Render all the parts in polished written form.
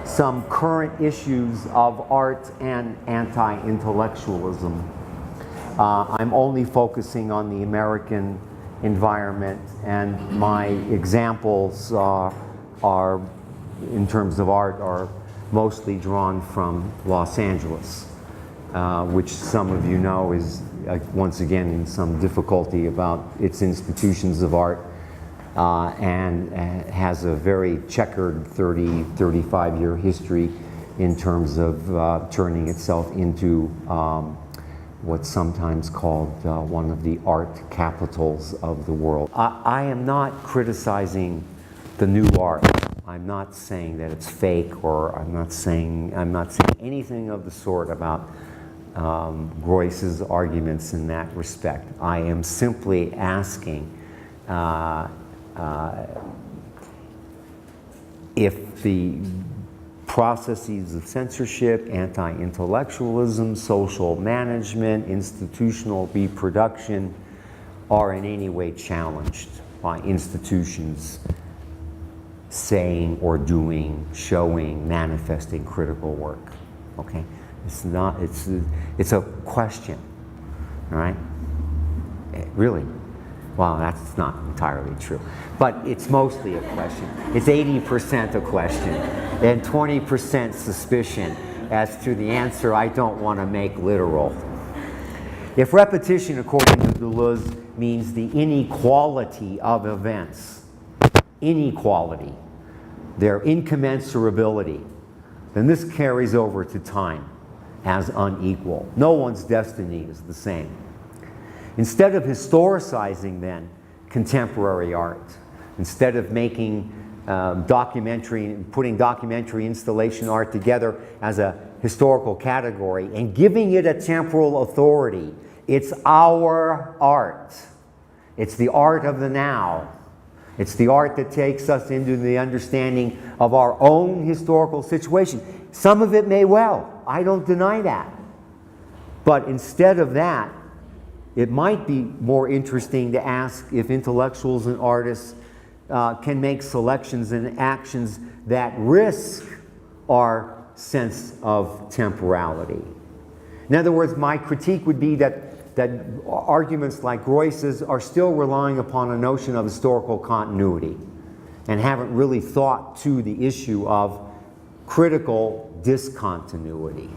some current issues of art and anti-intellectualism. I'm only focusing on the American environment, and my examples are, in terms of art, are mostly drawn from Los Angeles, which some of you know is, once again, in some difficulty about its institutions of art, and has a very checkered 35-year history in terms of turning itself into what's sometimes called one of the art capitals of the world. I am not criticizing the new art. I'm not saying that it's fake, or I'm not saying anything of the sort about Groys's arguments in that respect. I am simply asking if the processes of censorship, anti-intellectualism, social management, institutional reproduction are in any way challenged by institutions saying or doing, showing, manifesting critical work. Okay? It's not, it's a question, all right? Really? Well, that's not entirely true. But it's mostly a question. It's 80% a question and 20% suspicion as to the answer I don't want to make literal. If repetition, according to Deleuze, means the inequality of events, inequality, their incommensurability, then this carries over to time as unequal. No one's destiny is the same. Instead of historicizing, then, contemporary art, instead of making putting documentary installation art together as a historical category and giving it a temporal authority, it's our art. It's the art of the now. It's the art that takes us into the understanding of our own historical situation. Some of it may well, I don't deny that. But instead of that, it might be more interesting to ask if intellectuals and artists can make selections and actions that risk our sense of temporality. In other words, my critique would be that arguments like Groys's are still relying upon a notion of historical continuity and haven't really thought to the issue of critical discontinuity.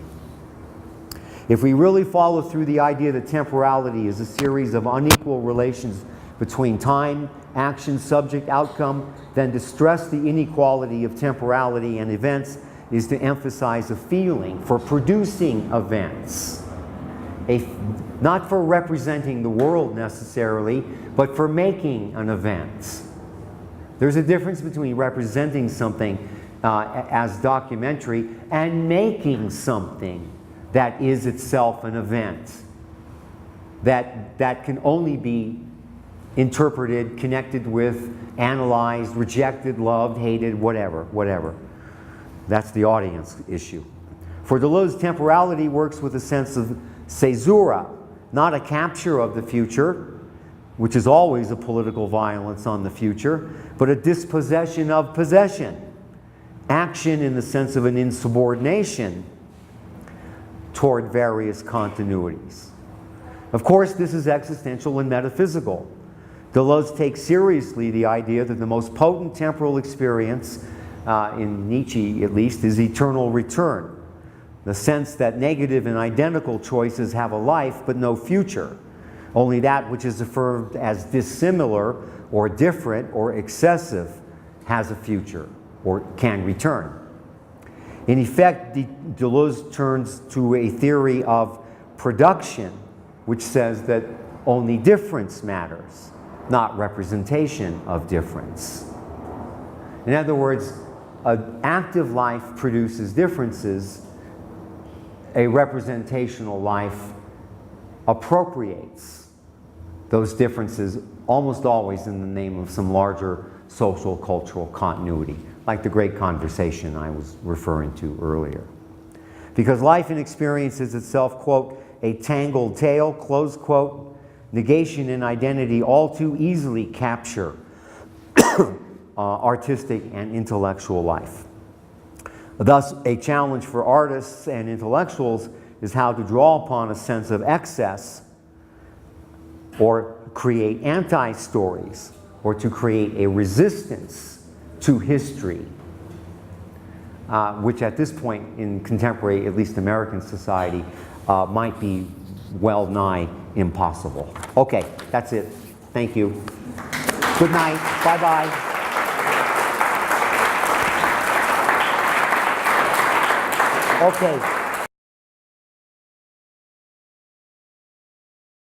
If we really follow through the idea that temporality is a series of unequal relations between time, action, subject, outcome, then to stress the inequality of temporality and events is to emphasize a feeling for producing events. Not for representing the world necessarily, but for making an event. There's a difference between representing something as documentary and making something that is itself an event, that can only be interpreted, connected with, analyzed, rejected, loved, hated, whatever. That's the audience issue. For Deleuze, temporality works with a sense of caesura, not a capture of the future, which is always a political violence on the future, but a dispossession of possession. Action in the sense of an insubordination toward various continuities. Of course, this is existential and metaphysical. Deleuze takes seriously the idea that the most potent temporal experience, in Nietzsche at least, is eternal return. The sense that negative and identical choices have a life but no future. Only that which is affirmed as dissimilar or different or excessive has a future or can return. In effect, Deleuze turns to a theory of production, which says that only difference matters, not representation of difference. In other words, an active life produces differences, a representational life appropriates those differences, almost always in the name of some larger social, cultural continuity, like the great conversation I was referring to earlier. Because life and experience is itself, quote, a tangled tale, close quote, negation and identity all too easily capture artistic and intellectual life. Thus, a challenge for artists and intellectuals is how to draw upon a sense of excess or create anti-stories or to create a resistance to history, which at this point in contemporary, at least American society, might be well nigh impossible. Okay, that's it. Thank you. Good night. Bye-bye. Okay.